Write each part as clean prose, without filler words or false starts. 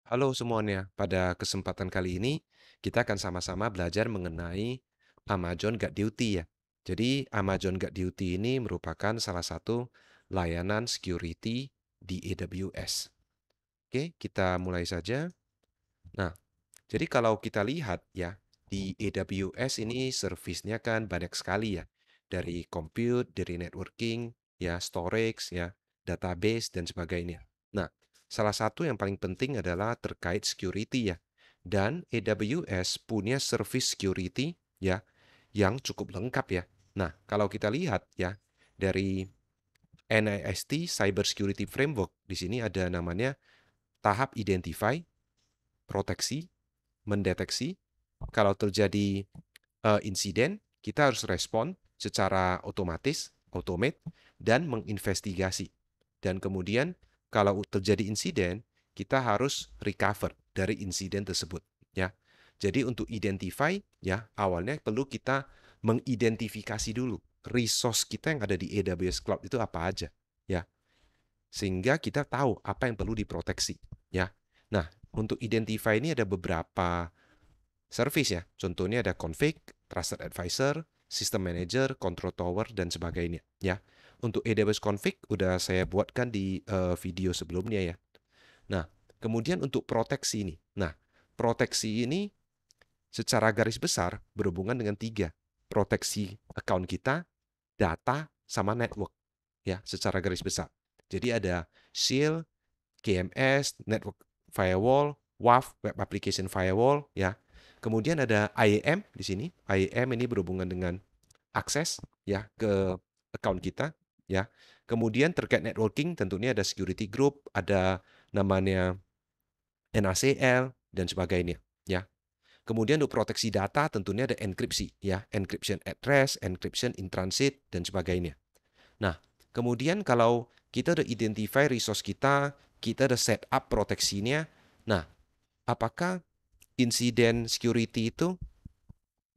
Halo semuanya, pada kesempatan kali ini kita akan sama-sama belajar mengenai Amazon GuardDuty ya. Jadi Amazon GuardDuty ini merupakan salah satu layanan security di AWS. Oke, kita mulai saja. Nah, jadi kalau kita lihat ya, di AWS ini servisnya kan banyak sekali ya. Dari compute, dari networking, ya storage, ya database, dan sebagainya. Nah, salah satu yang paling penting adalah terkait security ya. Dan AWS punya service security ya yang cukup lengkap ya. Nah, kalau kita lihat ya dari NIST Cyber Security Framework di sini ada namanya tahap identify, proteksi, mendeteksi. Kalau terjadi insiden, kita harus respon secara otomatis, automate, dan menginvestigasi. Dan kemudian kalau terjadi insiden, kita harus recover dari insiden tersebut. Ya, jadi untuk identify, ya awalnya perlu kita mengidentifikasi dulu resource kita yang ada di AWS Cloud itu apa aja, ya, sehingga kita tahu apa yang perlu diproteksi. Ya, nah untuk identify ini ada beberapa service ya. Contohnya ada config, trusted advisor, system manager, control tower, dan sebagainya. Ya, untuk AWS config udah saya buatkan di video sebelumnya ya. Nah, kemudian untuk proteksi ini. Nah, proteksi ini secara garis besar berhubungan dengan tiga. Proteksi account kita, data, sama network. Ya, secara garis besar. Jadi ada shield, KMS, Network Firewall, WAF, Web Application Firewall, ya. Kemudian ada IAM di sini. IAM ini berhubungan dengan akses ya ke account kita, ya. Kemudian terkait networking tentunya ada security group, ada namanya NACL dan sebagainya, ya. Kemudian untuk proteksi data tentunya ada enkripsi, ya, encryption at rest, encryption in transit dan sebagainya. Nah, kemudian kalau kita udah identify resource kita udah set up proteksinya. Nah, apakah insiden security itu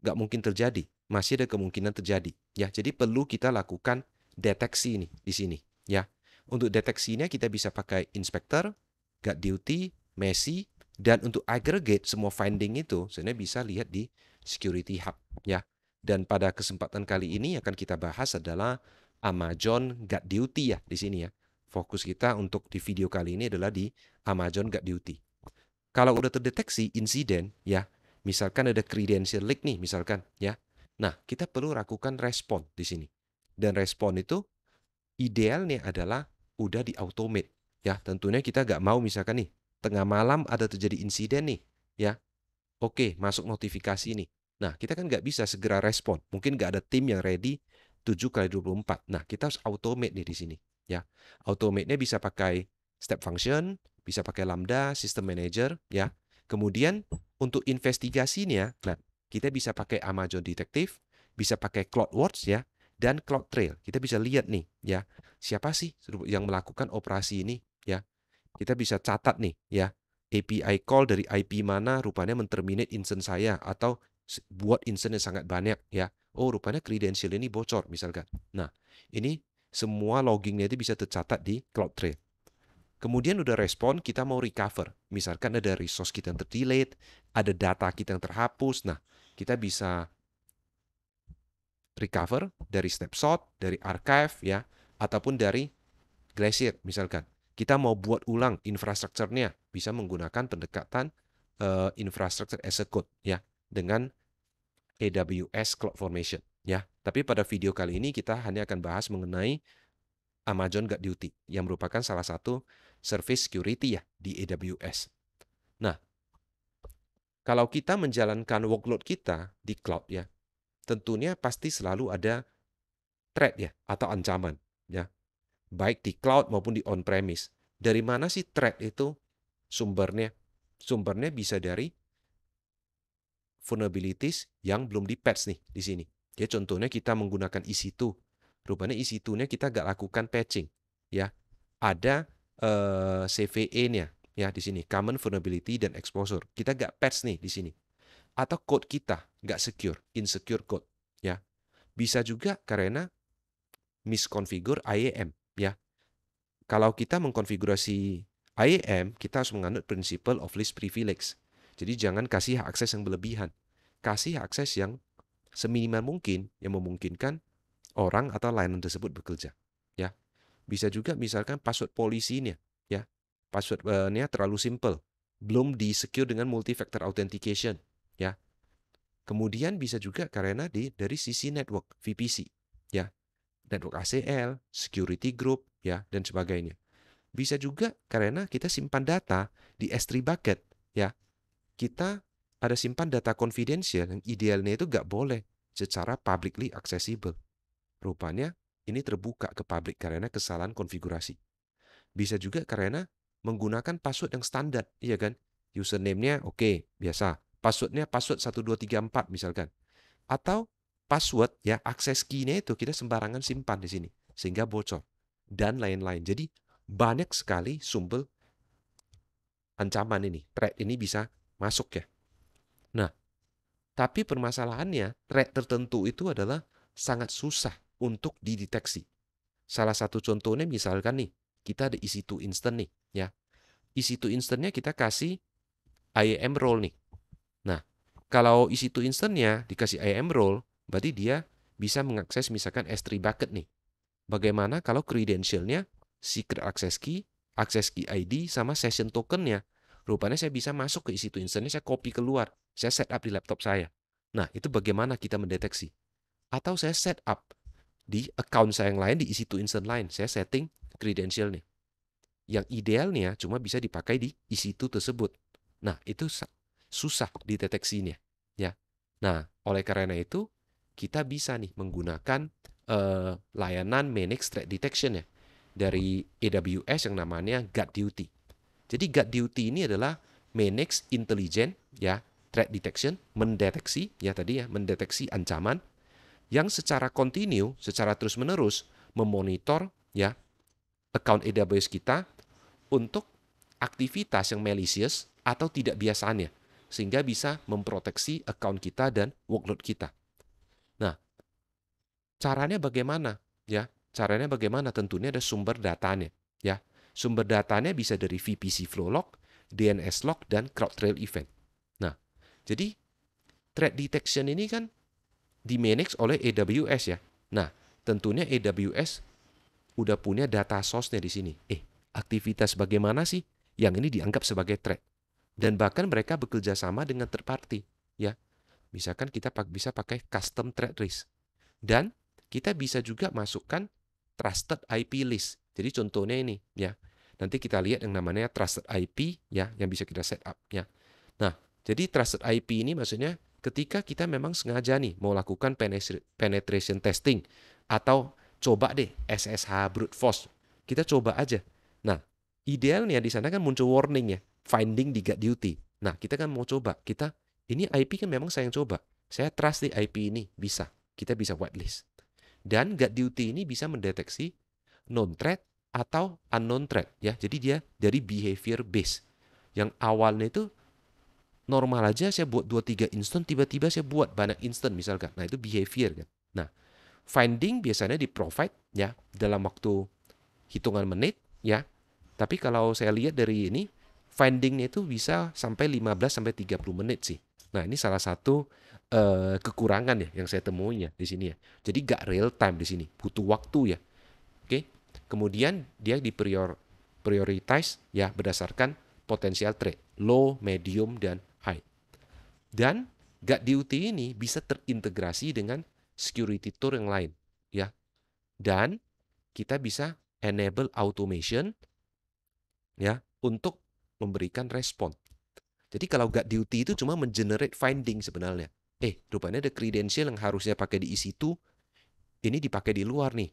nggak mungkin terjadi? Masih ada kemungkinan terjadi. Ya, jadi perlu kita lakukan deteksi nih di sini. Ya, untuk deteksinya kita bisa pakai inspector, guard duty, Messi, dan untuk aggregate semua finding itu sebenarnya bisa lihat di security hub. Ya, dan pada kesempatan kali ini akan kita bahas adalah Amazon Guard Duty ya di sini ya. Fokus kita untuk di video kali ini adalah di Amazon Guard Duty. Kalau udah terdeteksi insiden ya, misalkan ada credential leak nih misalkan ya. Nah, kita perlu lakukan respon di sini. Dan respon itu idealnya adalah udah di automate ya. Tentunya kita nggak mau misalkan nih tengah malam ada terjadi insiden nih ya. Oke, masuk notifikasi nih. Nah, kita kan nggak bisa segera respon. Mungkin nggak ada tim yang ready 7 kali 24. Nah, kita harus automate nih di sini. Ya, automate-nya bisa pakai step function, bisa pakai Lambda, System Manager, ya. Kemudian untuk investigasinya, nah, kita bisa pakai Amazon Detective, bisa pakai CloudWatch, ya, dan CloudTrail. Kita bisa lihat nih, ya, siapa sih yang melakukan operasi ini, ya. Kita bisa catat nih, ya, API call dari IP mana rupanya menterminate instance saya atau buat instance yang sangat banyak ya. Oh, rupanya credential ini bocor misalkan. Nah, ini semua loggingnya itu bisa tercatat di CloudTrail. Kemudian udah respon, kita mau recover. Misalkan ada resource kita yang terdelete, ada data kita yang terhapus. Nah, kita bisa recover dari snapshot, dari archive ya, ataupun dari Glacier misalkan. Kita mau buat ulang infrastrukturnya, bisa menggunakan pendekatan infrastructure as a code ya dengan AWS CloudFormation ya. Tapi pada video kali ini kita hanya akan bahas mengenai Amazon GuardDuty yang merupakan salah satu service security ya di AWS. Nah, kalau kita menjalankan workload kita di cloud ya, tentunya pasti selalu ada threat ya atau ancaman ya, baik di cloud maupun di on-premise. Dari mana sih threat itu sumbernya? Sumbernya bisa dari vulnerabilities yang belum di-patch nih di sini. Ya, contohnya kita menggunakan EC2. Rupanya EC2-nya kita nggak lakukan patching. Ya, ada CVE-nya ya di sini, Common Vulnerability dan Exposure. Kita nggak patch nih di sini. Atau code kita nggak secure, insecure code. Ya, bisa juga karena misconfigure IAM. Ya, kalau kita mengkonfigurasi IAM kita harus menganut principle of least privilege. Jadi jangan kasih hak akses yang berlebihan. Kasih hak akses yang seminimal mungkin yang memungkinkan orang atau layanan tersebut bekerja. Ya, bisa juga misalkan password polisinya, ya. Passwordnya terlalu simple, belum di-secure dengan multi-factor authentication, ya. Kemudian bisa juga karena dari sisi network, VPC, ya. Network ACL, security group, ya, dan sebagainya. Bisa juga karena kita simpan data di S3 bucket, ya. Kita ada simpan data confidential yang idealnya itu nggak boleh secara publicly accessible. Rupanya ini terbuka ke publik karena kesalahan konfigurasi. Bisa juga karena menggunakan password yang standar, iya kan? Username-nya oke, biasa. Password-nya password 1234 misalkan. Atau password ya akses key-nya itu kita sembarangan simpan di sini sehingga bocor dan lain-lain. Jadi banyak sekali sumber ancaman ini, threat ini bisa masuk ya. Nah, tapi permasalahannya threat tertentu itu adalah sangat susah untuk dideteksi. Salah satu contohnya misalkan nih, kita ada EC2 instant nih, ya. EC2 instantnya kita kasih IAM role nih. Nah, kalau EC2 instantnya dikasih IAM role, berarti dia bisa mengakses misalkan S3 bucket nih. Bagaimana kalau credentialnya secret access key ID, sama session tokennya? Rupanya saya bisa masuk ke EC2 instantnya, saya copy keluar, saya set up di laptop saya. Nah, itu bagaimana kita mendeteksi? Atau saya set up di account saya yang lain, di EC2 instant lain, saya setting credential nih. Yang idealnya cuma bisa dipakai di EC2 tersebut. Nah, itu susah dideteksinya, ya. Nah, oleh karena itu kita bisa nih menggunakan layanan Managed Threat Detection ya dari AWS yang namanya GuardDuty. Jadi GuardDuty ini adalah Managed Intelligent ya Threat Detection, mendeteksi ya tadi ya, mendeteksi ancaman yang secara kontinu, secara terus-menerus memonitor ya account AWS kita untuk aktivitas yang malicious atau tidak biasanya, sehingga bisa memproteksi account kita dan workload kita. Nah, caranya bagaimana? Ya, caranya bagaimana? Tentunya ada sumber datanya. Ya, sumber datanya bisa dari VPC flow log, DNS log, dan CrowdTrail event. Nah, jadi threat detection ini kan dimanage oleh AWS ya. Nah, tentunya AWS udah punya data source-nya di sini. Aktivitas bagaimana sih yang ini dianggap sebagai threat? Dan bahkan mereka bekerja sama dengan third party, ya. Misalkan kita bisa pakai custom threat list. Dan kita bisa juga masukkan trusted IP list. Jadi contohnya ini, ya. Nanti kita lihat yang namanya trusted IP, ya, yang bisa kita set up, ya. Nah, jadi trusted IP ini maksudnya ketika kita memang sengaja nih mau lakukan penetration testing atau coba deh SSH brute force. Kita coba aja. Nah, idealnya di sana kan muncul warning ya, finding di GuardDuty. Nah, kita kan mau coba, ini IP kan memang saya yang coba. Saya trust di IP ini, bisa. Kita bisa whitelist. Dan GuardDuty ini bisa mendeteksi non-threat atau unknown threat ya. Jadi dia dari behavior base. Yang awalnya itu normal aja saya buat 2-3 instant, tiba-tiba saya buat banyak instant misalkan. Nah, itu behavior kan. Nah, finding biasanya di-provide ya dalam waktu hitungan menit ya. Tapi kalau saya lihat dari ini, findingnya itu bisa sampai 15 sampai 30 menit sih. Nah, ini salah satu kekurangan ya yang saya temui ya di sini ya. Jadi gak real time di sini, butuh waktu ya. Oke. Kemudian dia prioritize ya berdasarkan potensial threat, low, medium, dan high. Dan GuardDuty ini bisa terintegrasi dengan security tool yang lain ya. Dan kita bisa enable automation ya untuk memberikan respon. Jadi kalau GuardDuty itu cuma mengenerate finding sebenarnya. Rupanya ada credential yang harusnya pakai di EC2, ini dipakai di luar nih.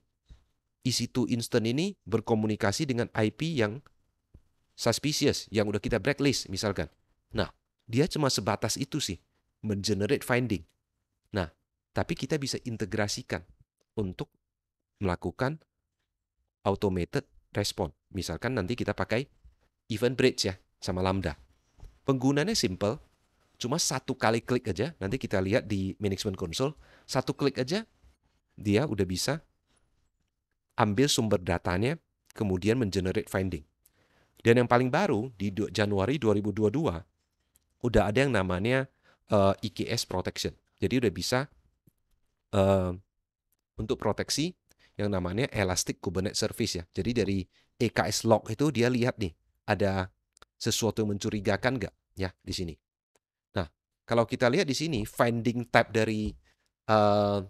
EC2 instant ini berkomunikasi dengan IP yang suspicious, yang udah kita blacklist misalkan. Nah, dia cuma sebatas itu sih, mengenerate finding. Nah, tapi kita bisa integrasikan untuk melakukan automated respon. Misalkan nanti kita pakai event bridge ya, sama Lambda. Penggunanya simple, cuma satu kali klik aja, nanti kita lihat di management console, satu klik aja, dia udah bisa ambil sumber datanya, kemudian mengenerate finding. Dan yang paling baru di Januari 2022 udah ada yang namanya EKS protection. Jadi udah bisa uh, untuk proteksi yang namanya Elastic Kubernetes Service ya. Jadi dari EKS log itu dia lihat nih ada sesuatu yang mencurigakan nggak ya di sini. Nah, kalau kita lihat di sini finding tab dari uh,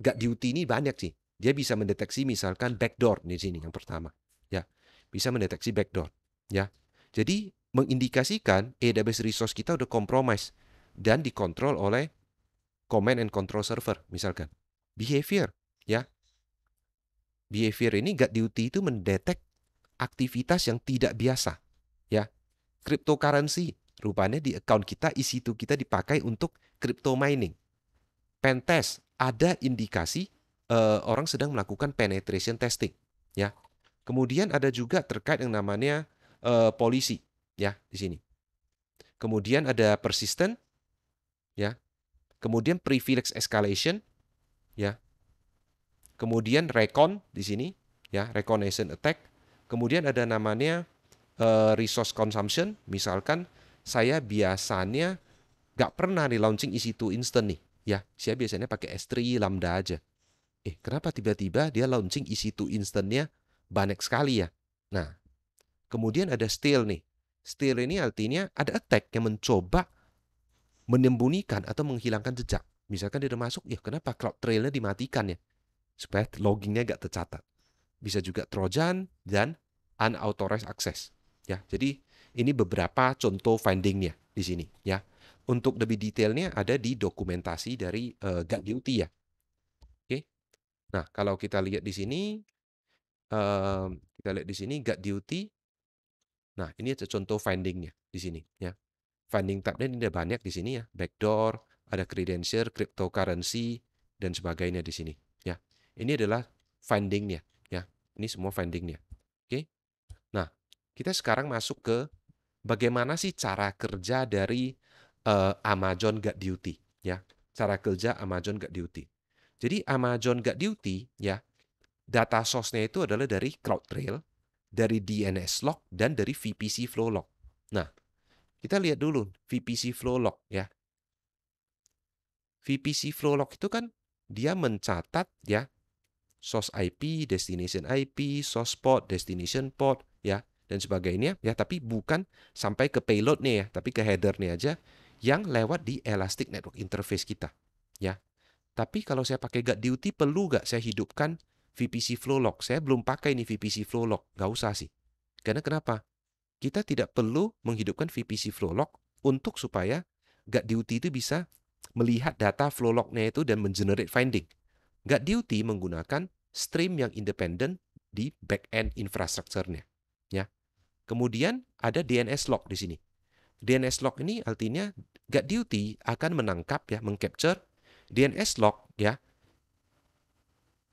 GuardDuty ini banyak sih. Dia bisa mendeteksi misalkan backdoor di sini yang pertama. Ya, bisa mendeteksi backdoor. Ya, jadi mengindikasikan AWS resource kita udah compromise dan dikontrol oleh command and control server misalkan. Behavior, ya. Behavior ini GuardDuty itu mendetek aktivitas yang tidak biasa, ya. Cryptocurrency, rupanya di account kita, EC2 kita dipakai untuk crypto mining. Pentest, ada indikasi orang sedang melakukan penetration testing, ya. Kemudian ada juga terkait yang namanya polisi, ya, di sini. Kemudian ada persistent, ya. Kemudian privilege escalation, ya. Kemudian recon di sini, ya, reconnaissance attack. Kemudian ada namanya resource consumption, misalkan saya biasanya nggak pernah nih launching EC2 instant nih, ya, saya biasanya pakai S3 Lambda aja. Kenapa tiba-tiba dia launching EC2 instantnya banyak sekali ya? Nah, kemudian ada steal nih. Steal ini artinya ada attack yang mencoba menyembunyikan atau menghilangkan jejak. Misalkan dia udah masuk, ya kenapa CloudTrail-nya dimatikan ya? Supaya loggingnya nggak tercatat. Bisa juga Trojan dan unauthorized access. Ya, jadi ini beberapa contoh findingnya di sini. Ya, untuk lebih detailnya ada di dokumentasi dari GuardDuty ya. Oke. Nah, kalau kita lihat di sini, GuardDuty. Nah, ini ada contoh findingnya di sini. Ya, finding tabnya ini ada banyak di sini ya. Backdoor, ada credential, cryptocurrency, dan sebagainya di sini. Ya, ini adalah findingnya. Ya, ini semua findingnya. Oke. Nah, kita sekarang masuk ke bagaimana sih cara kerja dari Amazon GuardDuty, ya. Cara kerja Amazon GuardDuty. Jadi Amazon GuardDuty, ya, data source-nya itu adalah dari CloudTrail, dari DNS log, dan dari VPC flow log. Nah, kita lihat dulu VPC flow log, ya. VPC flow log itu kan dia mencatat, ya, source IP, destination IP, source port, destination port, ya, dan sebagainya, ya, tapi bukan sampai ke payload-nya ya, tapi ke header-nya aja yang lewat di Elastic Network Interface kita, ya. Tapi kalau saya pakai GuardDuty, perlu nggak saya hidupkan VPC flow log? Saya belum pakai nih VPC flow log, nggak usah sih. Karena kenapa? Kita tidak perlu menghidupkan VPC flow log untuk supaya GuardDuty itu bisa melihat data flow log-nya itu dan mengenerate finding. GuardDuty menggunakan stream yang independen di back-end infrastrukturnya. Ya. Kemudian ada DNS log di sini. DNS log ini artinya GuardDuty akan menangkap ya, mengcapture DNS log ya,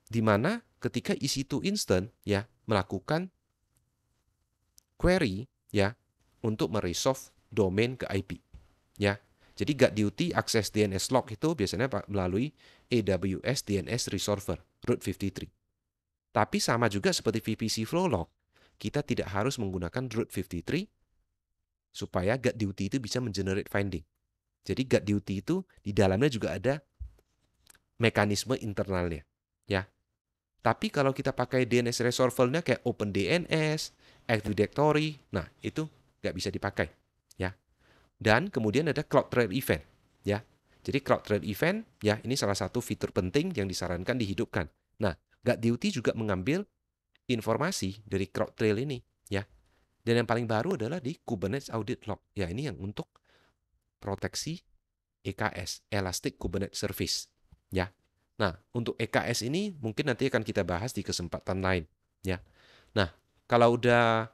di mana ketika EC2 instant ya melakukan query ya untuk meresolve domain ke IP ya. Jadi GuardDuty akses DNS log itu biasanya melalui AWS DNS Resolver Route 53. Tapi sama juga seperti VPC flow log, kita tidak harus menggunakan Route 53 supaya GuardDuty itu bisa mengenerate finding. Jadi GuardDuty itu di dalamnya juga ada mekanisme internalnya, ya. Tapi kalau kita pakai DNS resolver-nya kayak OpenDNS, Active Directory, nah itu nggak bisa dipakai, ya. Dan kemudian ada CloudTrail Event, ya. Jadi CloudTrail Event, ya ini salah satu fitur penting yang disarankan dihidupkan. Nah, GuardDuty juga mengambil informasi dari CloudTrail ini, ya. Dan yang paling baru adalah di Kubernetes Audit Log. Ya, ini yang untuk proteksi EKS, Elastic Kubernetes Service, ya. Nah, untuk EKS ini mungkin nanti akan kita bahas di kesempatan lain, ya. Nah, kalau udah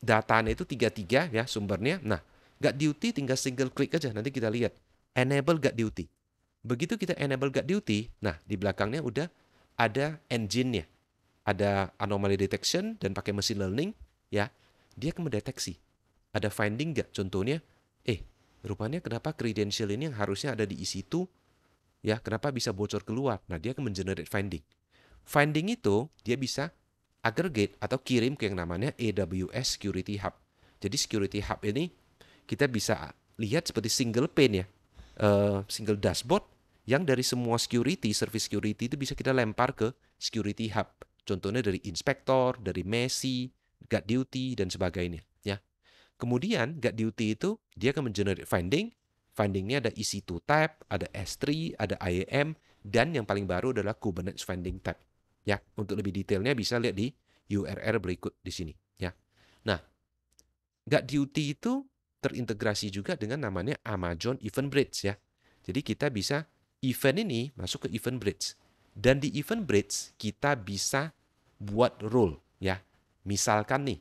datanya itu 33 ya sumbernya. Nah, GuardDuty tinggal single klik aja, nanti kita lihat enable GuardDuty. Begitu kita enable GuardDuty, nah di belakangnya udah ada engine-nya. Ada anomaly detection dan pakai machine learning, ya. Dia akan mendeteksi. Ada finding nggak? Contohnya, rupanya kenapa credential ini yang harusnya ada di EC2, ya, kenapa bisa bocor keluar? Nah, dia akan mengenerate finding. Finding itu dia bisa aggregate atau kirim ke yang namanya AWS Security Hub. Jadi Security Hub ini kita bisa lihat seperti single pane ya, single dashboard yang dari semua security, service security itu bisa kita lempar ke Security Hub. Contohnya dari inspektor, dari Messi, GuardDuty, dan sebagainya. Ya. Kemudian GuardDuty itu dia akan mengenerate finding. Findingnya ada EC2 tab, ada S3, ada IAM, dan yang paling baru adalah Kubernetes Finding tab. Ya, untuk lebih detailnya bisa lihat di URL berikut di sini. Ya. Nah, GuardDuty itu terintegrasi juga dengan namanya Amazon Event Bridge ya. Jadi kita bisa event ini masuk ke Event Bridge. Dan di Event Bridge kita bisa buat rule ya. Misalkan nih,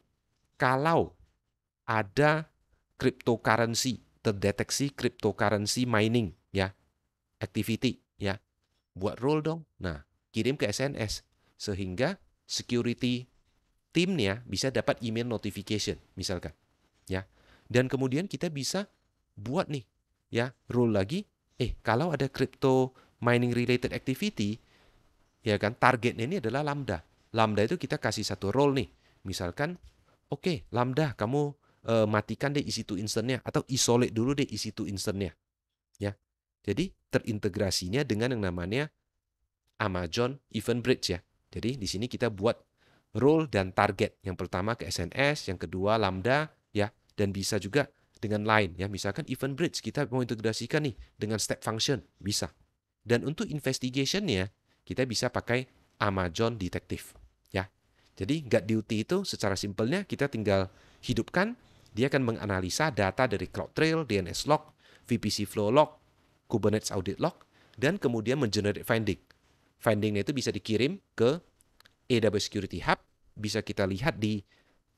kalau ada cryptocurrency, terdeteksi cryptocurrency mining ya, activity ya. Buat rule dong. Nah, kirim ke SNS sehingga security timnya bisa dapat email notification misalkan ya. Dan kemudian kita bisa buat nih ya, rule lagi, kalau ada crypto mining related activity ya kan, targetnya ini adalah Lambda. Lambda itu kita kasih satu role nih. Misalkan, oke, Lambda kamu matikan deh EC2 instance-nya atau isolate dulu deh EC2 instance-nya. Ya. Jadi terintegrasinya dengan yang namanya Amazon Event Bridge ya. Jadi di sini kita buat role dan target. Yang pertama ke SNS, yang kedua Lambda ya, dan bisa juga dengan lain ya. Misalkan Event Bridge kita mau integrasikan nih dengan step function, bisa. Dan untuk investigation-nya kita bisa pakai Amazon Detective ya. Jadi GuardDuty itu secara simpelnya kita tinggal hidupkan, dia akan menganalisa data dari CloudTrail, DNS log, VPC flow log, Kubernetes audit log, dan kemudian mengenerate finding. Findingnya itu bisa dikirim ke AWS Security Hub, bisa kita lihat di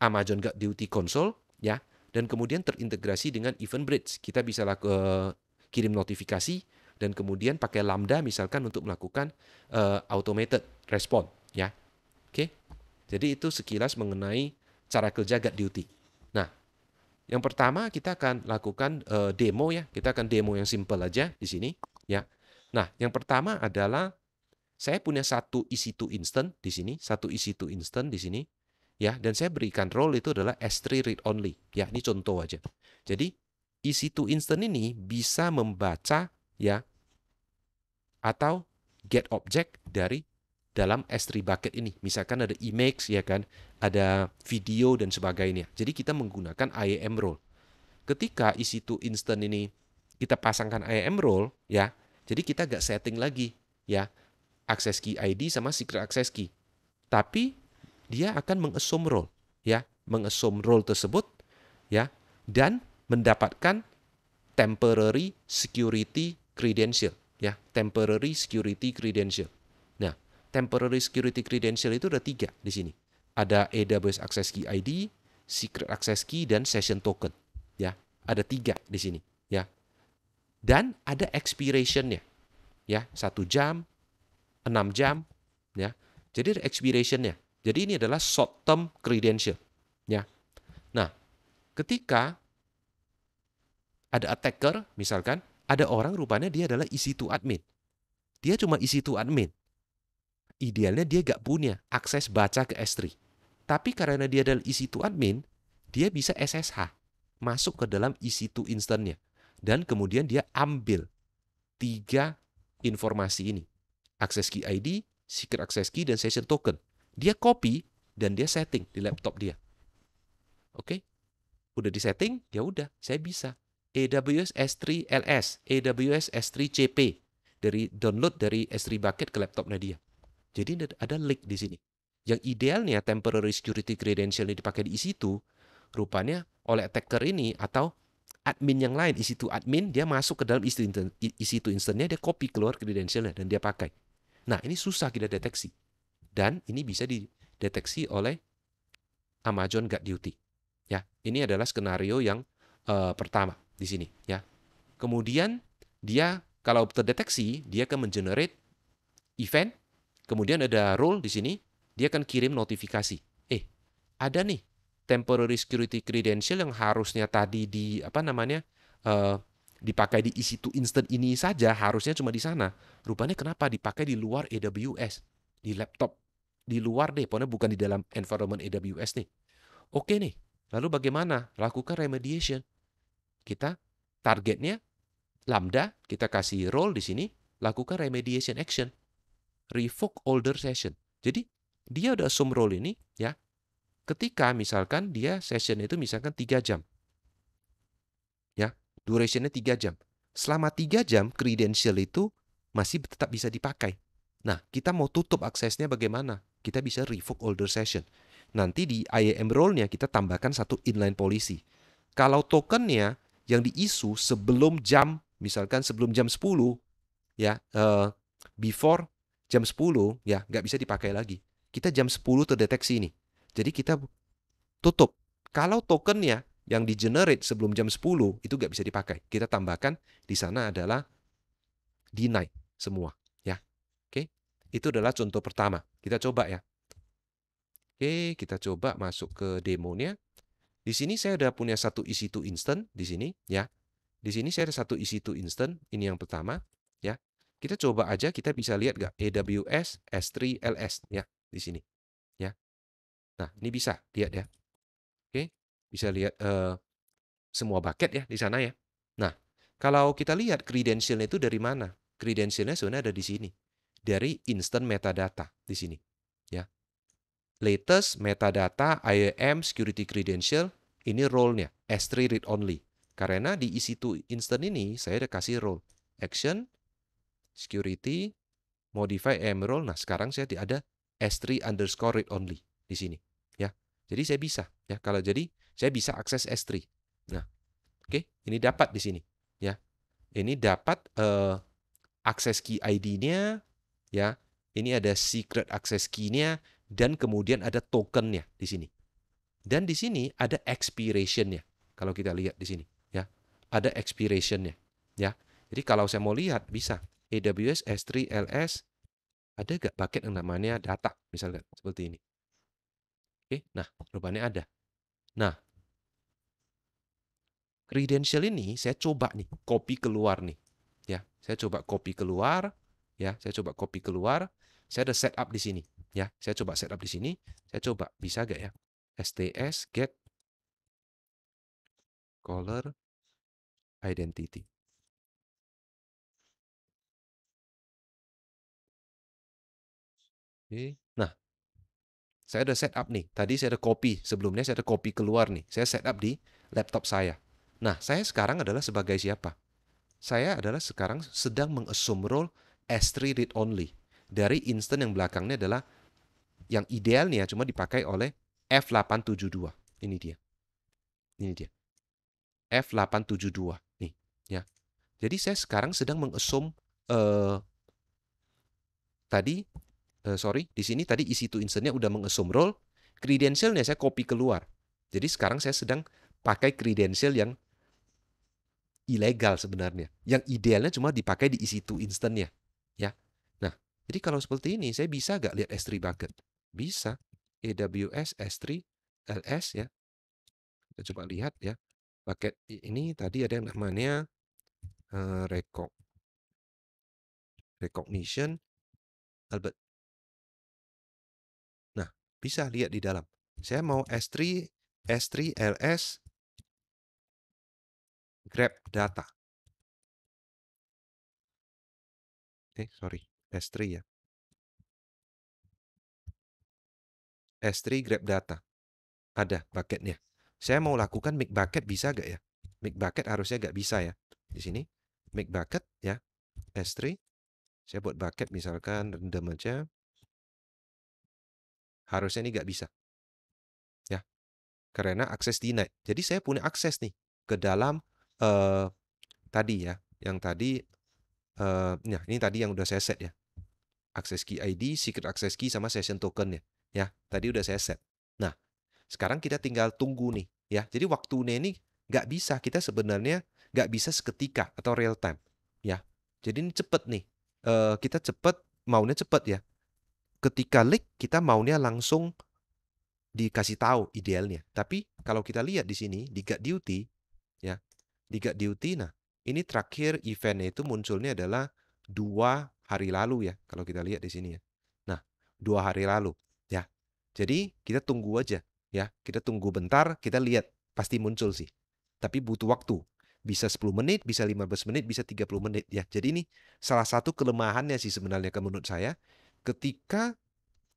Amazon GuardDuty Console ya, dan kemudian terintegrasi dengan Event Bridge. Kita bisa kirim notifikasi dan kemudian pakai Lambda misalkan untuk melakukan automated response ya. Oke. Jadi itu sekilas mengenai cara kerja GuardDuty. Nah, yang pertama kita akan lakukan demo ya. Kita akan demo yang simple aja di sini ya. Nah, yang pertama adalah saya punya satu EC2 instance di sini, satu EC2 instance di sini ya, dan saya berikan role itu adalah S3 read only. Ya, ini contoh aja. Jadi EC2 instance ini bisa membaca ya atau get object dari dalam S3 bucket ini. Misalkan ada image ya kan, ada video dan sebagainya. Jadi kita menggunakan IAM role. Ketika EC2 instance ini kita pasangkan IAM role ya, jadi kita nggak setting lagi ya access key ID sama secret access key. Tapi dia akan mengassume role ya, mengassume role tersebut ya, dan mendapatkan temporary security credential ya, temporary security credential. Nah, temporary security credential itu ada 3 di sini. Ada AWS access key ID, secret access key, dan session token ya. Ada 3 di sini ya. Dan ada expiration-nya ya, 1 jam, 6 jam ya. Jadi ada expiration-nya. Jadi ini adalah short term credential ya. Nah, ketika ada attacker misalkan, ada orang rupanya dia adalah EC2 admin. Dia cuma EC2 admin. Idealnya dia gak punya akses baca ke S3. Tapi karena dia adalah EC2 admin, dia bisa SSH masuk ke dalam EC2 instance-nya. Dan kemudian dia ambil 3 informasi ini. Access key ID, secret access key, dan session token. Dia copy dan dia setting di laptop dia. Oke? Udah di setting, ya udah, saya bisa. AWS S3 LS, AWS S3 CP dari download dari S3 bucket ke laptopnya dia. Jadi ada link di sini. Yang idealnya temporary security credential ini dipakai di EC2, rupanya oleh attacker ini atau admin yang lain, EC2 admin, dia masuk ke dalam EC2 instance-nya, dia copy keluar credential-nya dan dia pakai. Nah, ini susah kita deteksi. Dan ini bisa dideteksi oleh Amazon GuardDuty. Ya, ini adalah skenario yang pertama di sini. Ya, kemudian dia kalau terdeteksi, dia akan mengenerate event. Kemudian ada role di sini, dia akan kirim notifikasi. Ada nih temporary security credential yang harusnya tadi dipakai di EC2 instant ini saja, harusnya cuma di sana. Rupanya kenapa dipakai di luar AWS, di laptop di luar deh, pokoknya bukan di dalam environment AWS nih. Oke nih, lalu bagaimana? Lakukan remediation. Kita targetnya Lambda, kita kasih role di sini, lakukan remediation action, revoke older session. Jadi dia udah assume role ini ya. Ketika misalkan dia session itu misalkan 3 jam. Ya, durationnya 3 jam. Selama 3 jam credential itu masih tetap bisa dipakai. Nah, kita mau tutup aksesnya bagaimana? Kita bisa revoke older session. Nanti di IAM role-nya kita tambahkan satu inline policy. Kalau tokennya yang diisu sebelum jam, misalkan sebelum jam 10, ya, before jam 10, ya, nggak bisa dipakai lagi. Kita jam 10 terdeteksi nih. Jadi kita tutup. Kalau tokennya yang di-generate sebelum jam 10 itu nggak bisa dipakai. Kita tambahkan di sana adalah deny semua. Ya, oke. Itu adalah contoh pertama. Kita coba ya. Oke, kita coba masuk ke demonya. Di sini saya udah punya satu EC2 instance di sini ya. Di sini saya ada satu EC2 instance, ini yang pertama ya. Kita coba aja kita bisa lihat nggak AWS S3 LS ya di sini ya. Nah, ini bisa lihat ya. Oke, bisa lihat semua bucket ya di sana ya. Nah, kalau kita lihat credential itu dari mana? Credentialnya sebenarnya ada di sini. Dari instant metadata di sini ya. Latest metadata IAM security credential, ini role-nya S3 read only. Karena di EC2 instant ini saya udah kasih role action security modify IAM role. Nah, sekarang saya ada S3 underscore read only di sini ya. Jadi saya bisa ya, kalau jadi saya bisa akses S3. Nah, oke, ini dapat di sini ya. Ini dapat akses key ID-nya ya. Ini ada secret access key-nya dan kemudian ada token-nya di sini. Dan di sini ada expiration-nya. Kalau kita lihat di sini ya. Ada expiration-nya ya. Jadi kalau saya mau lihat bisa AWS S3 LS ada nggak bucket yang namanya data misalkan seperti ini. Oke, nah rupanya ada. Nah, credential ini saya coba nih copy keluar nih. Ya, saya coba copy keluar, ya, saya coba copy keluar. Saya ada setup di sini, ya. Saya coba setup di sini. Saya coba bisa gak ya? STS get caller identity. Oke. Nah, saya ada setup nih. Tadi saya ada copy, sebelumnya saya ada copy keluar nih. Saya setup di laptop saya. Nah, saya sekarang adalah sebagai siapa? Saya adalah sekarang sedang mengassume role S3 read only. Dari instant yang belakangnya adalah yang idealnya cuma dipakai oleh F872. Ini dia. Ini dia. F872 nih, ya. Jadi saya sekarang sedang mengassume tadi di sini tadi isi to insert-nya udah mengassume role, credential-nya saya copy keluar. Jadi sekarang saya sedang pakai credential yang ilegal sebenarnya. Yang idealnya cuma dipakai di isi to instant-nya, ya. Nah, jadi kalau seperti ini saya bisa nggak lihat S3 bucket? Bisa. AWS S3 LS ya. Kita coba lihat ya. Bucket ini tadi ada yang namanya recognition Albert. Nah, bisa lihat di dalam. Saya mau S3 LS grab data. Sorry, S3 ya. S3 grab data. Ada bucketnya. Saya mau lakukan make bucket bisa gak ya? Make bucket harusnya gak bisa ya. Di sini make bucket ya. S3. Saya buat bucket misalkan random aja. Harusnya ini gak bisa. Ya. Karena akses denied. Jadi saya punya akses nih ke dalam tadi ya. Yang tadi nah ini tadi yang udah saya set ya. Access key ID, secret access key sama session token ya. Ya, tadi udah saya set. Nah, sekarang kita tinggal tunggu nih ya. Jadi waktunya ini nggak bisa kita sebenarnya nggak bisa seketika atau real time ya. Jadi ini cepet nih. Kita cepet maunya cepet ya. Ketika leak kita maunya langsung dikasih tahu idealnya. Tapi kalau kita lihat di sini di guard duty ya, di guard duty nah ini terakhir eventnya itu munculnya adalah 2 hari lalu ya kalau kita lihat di sini ya. Nah 2 hari lalu. Jadi kita tunggu aja ya. Kita tunggu bentar, kita lihat pasti muncul sih. Tapi butuh waktu. Bisa 10 menit, bisa 15 menit, bisa 30 menit ya. Jadi ini salah satu kelemahannya sih sebenarnya menurut saya. Ketika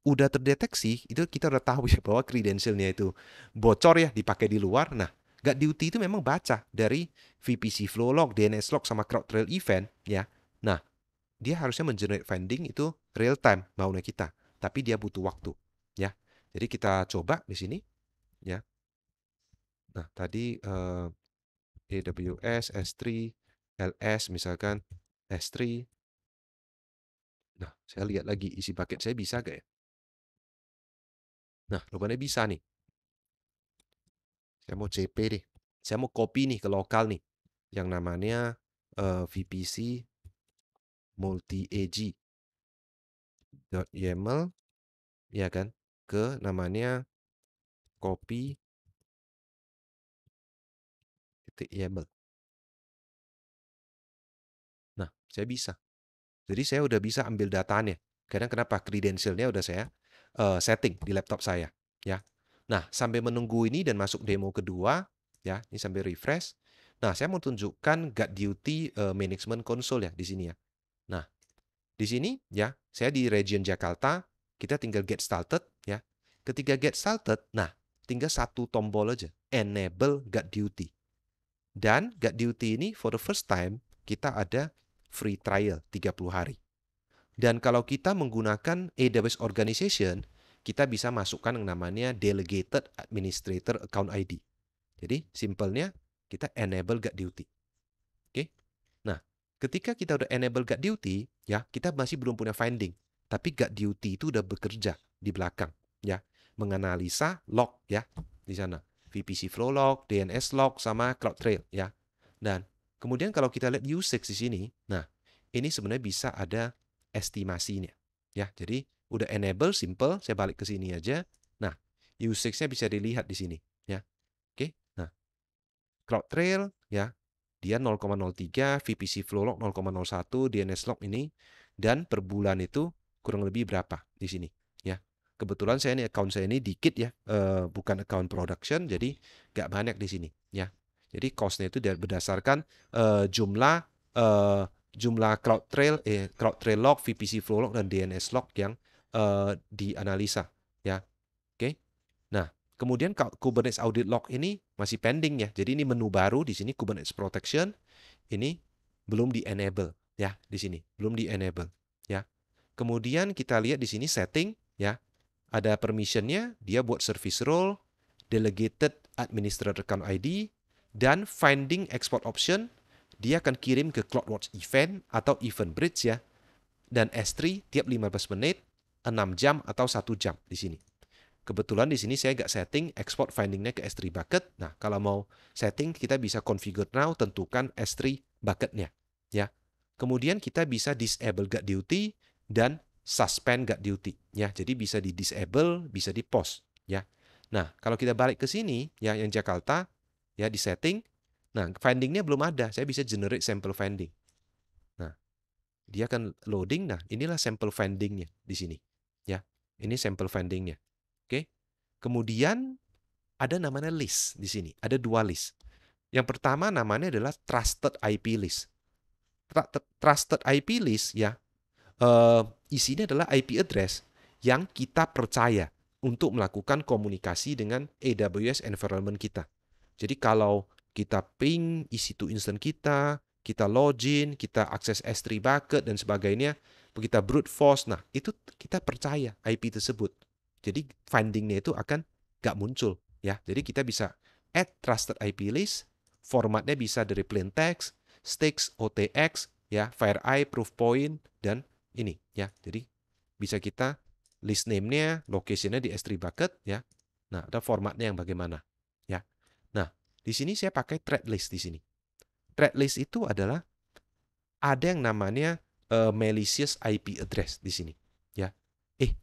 udah terdeteksi, itu kita udah tahu ya bahwa credentialnya itu bocor ya, dipakai di luar. Nah, GuardDuty itu memang baca dari VPC flow log, DNS log, sama CrowdTrail event ya. Nah, dia harusnya mengenerate finding itu real time maunya kita, tapi dia butuh waktu ya. Jadi kita coba di sini ya. Nah, tadi AWS S3 LS misalkan S3. Nah, saya lihat lagi isi paket saya bisa gak ya? Nah, rupanya bisa nih. Saya mau CP deh. Saya mau copy nih ke lokal nih. Yang namanya VPC multi-ag.yaml ya kan, ke namanya copy.yaml. Nah, saya bisa. Jadi saya udah bisa ambil datanya. Karena kenapa? Credentialnya udah saya setting di laptop saya, ya. Nah, sampai menunggu ini dan masuk demo kedua, ya. Ini sampai refresh. Nah, saya mau tunjukkan GuardDuty Management Console ya di sini ya. Nah, di sini ya, saya di region Jakarta, kita tinggal get started ya. Ketika get started, nah, tinggal satu tombol aja, enable GuardDuty. Dan GuardDuty ini for the first time kita ada free trial 30 hari. Dan kalau kita menggunakan AWS Organization, kita bisa masukkan yang namanya Delegated Administrator Account ID. Jadi, simpelnya kita enable GuardDuty. Oke? Nah, ketika kita udah enable GuardDuty, ya, kita masih belum punya finding. Tapi GuardDuty itu udah bekerja di belakang, ya, menganalisa log, ya, di sana. VPC flow log, DNS log, sama CloudTrail, ya. Dan kemudian kalau kita lihat usage di sini, nah, ini sebenarnya bisa ada estimasinya, ya. Jadi udah enable, simple, saya balik ke sini aja. Nah, usage-nya bisa dilihat di sini, ya. Oke, nah, CloudTrail, ya, dia 0,03, VPC flow log 0,01, DNS log ini, dan per bulan itu kurang lebih berapa di sini, ya. Kebetulan saya ini account saya ini dikit ya, bukan account production, jadi nggak banyak di sini, ya. Jadi cost-nya itu berdasarkan jumlah uh, jumlah CloudTrail log, VPC flow log, dan DNS log yang dianalisa, ya. Oke. Nah, kemudian Kubernetes Audit Log ini masih pending ya. Jadi ini menu baru di sini Kubernetes Protection ini belum di-enable ya di sini, belum di-enable ya. Kemudian kita lihat di sini setting ya. Ada permission-nya, dia buat service role, delegated administrator account ID, dan finding export option, dia akan kirim ke CloudWatch event atau event bridge ya. Dan S3 tiap 15 menit, 6 jam atau 1 jam di sini. Kebetulan di sini saya nggak setting export findingnya ke S3 bucket. Nah, kalau mau setting, kita bisa configure now, tentukan S3 bucketnya. Ya. Kemudian kita bisa disable GuardDuty dan suspend GuardDuty. Ya, jadi bisa di disable, bisa di pause. Ya. Nah, kalau kita balik ke sini, ya yang Jakarta, ya di setting. Nah, findingnya belum ada. Saya bisa generate sample finding. Nah, dia akan loading. Nah, inilah sample findingnya di sini. Ya, ini sample findingnya. Oke. Kemudian ada namanya list di sini. Ada dua list. Yang pertama namanya adalah Trusted IP List. Trusted IP List ya, isinya adalah IP address yang kita percaya untuk melakukan komunikasi dengan AWS environment kita. Jadi kalau kita ping EC2 instance kita login, kita akses S3 bucket dan sebagainya, kita brute force, nah itu kita percaya IP tersebut. Jadi findingnya itu akan nggak muncul ya. Jadi kita bisa add trusted IP list, formatnya bisa dari plain text, sticks, OTX, ya, FireEye, Proofpoint, dan ini ya. Jadi bisa kita list name-nya, location-nya di S3 bucket ya. Nah, ada formatnya yang bagaimana ya. Nah, di sini saya pakai thread list di sini. Thread list itu adalah ada yang namanya malicious IP address di sini ya.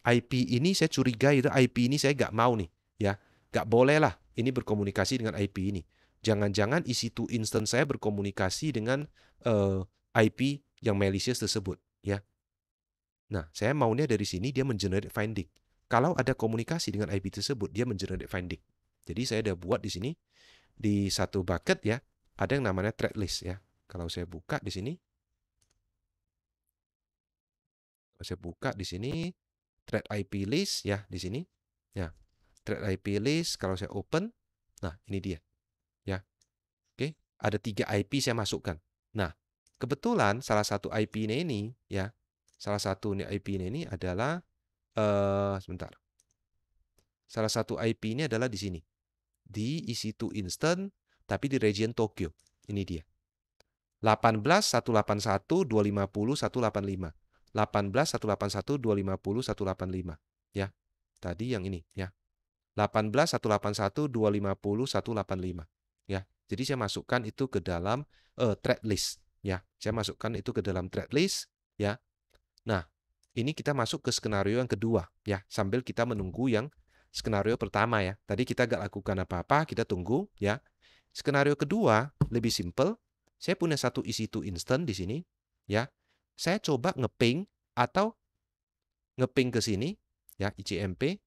IP ini saya curiga itu IP ini saya nggak mau nih ya. Nggak boleh lah ini berkomunikasi dengan IP ini. Jangan-jangan EC2 instance saya berkomunikasi dengan IP yang malicious tersebut ya. Nah, saya maunya dari sini dia mengenerate finding. Kalau ada komunikasi dengan IP tersebut, dia mengenerate finding. Jadi saya udah buat di sini di satu bucket ya, ada yang namanya thread list ya. Kalau saya buka di sini, thread IP list ya di sini. Ya, thread IP list kalau saya open, nah ini dia ya. Oke, ada 3 IP saya masukkan. Nah, kebetulan salah satu IP-nya ini ya, salah satu IP-nya ini adalah sebentar. Salah satu IP ini adalah di sini. Di EC2 Instant tapi di region Tokyo. Ini dia. 18.181.250.185. 18.181.250.185 ya. Tadi yang ini ya. 18.181.250.185 ya. Jadi saya masukkan itu ke dalam thread list ya. Saya masukkan itu ke dalam thread list ya. Nah, ini kita masuk ke skenario yang kedua ya, sambil kita menunggu yang skenario pertama ya. Tadi kita gak lakukan apa-apa, kita tunggu ya. Skenario kedua lebih simple. Saya punya satu EC2 instant di sini ya. Saya coba ngeping atau ngeping ke sini ya, ICMP,